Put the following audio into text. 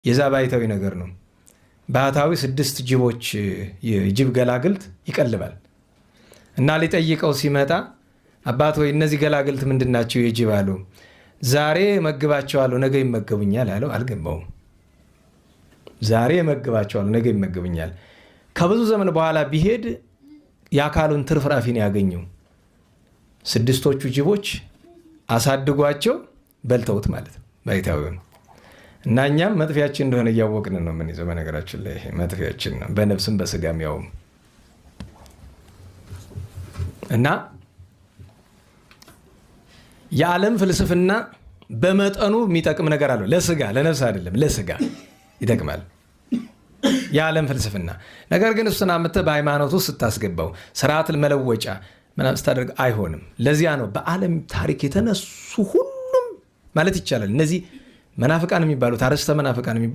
የዛ ባይታዊ ነገር ነው። ባህታዊ 6 ጅቦች የጅብ ገላግልት ይቀልባል እና ሊጠይቀው ሲመጣ አባት ወይ እነዚህ ገላግልት ምንድናቸው የጅብ አሉ። ዛሬ መግባቸዋለሁ ነገ ይመገቡኛል አለው። አልገባውም። ዛሬ መግባቸዋለሁ ነገ ይመገቡኛል። ከብዙ ዘመን በኋላ ቢሄድ የአካሉን ትርፍራፊን ያገኘው 6ቶቹ ጅቦች አሳድጓቸው በልተውት ማለት ነው ባይታዊውን። እና እኛም መጥፊያችን እንደሆነ እያወቅን ነው የምንይዘው። በነገራችን ላይ መጥፊያችን ነው በነፍስም በስጋም ያውም። እና የዓለም ፍልስፍና በመጠኑ የሚጠቅም ነገር አለው ለስጋ፣ ለነፍስ አይደለም። ለስጋ ይጠቅማል የዓለም ፍልስፍና። ነገር ግን እሱን አምጥተህ በሃይማኖት ውስጥ ስታስገባው ስርዓት መለወጫ ምናምን ስታደርግ አይሆንም። ለዚያ ነው በዓለም ታሪክ የተነሱ ሁሉም ማለት ይቻላል እነዚህ መናፍቃን የሚባሉት አርእስተ መናፍቃን የሚባሉት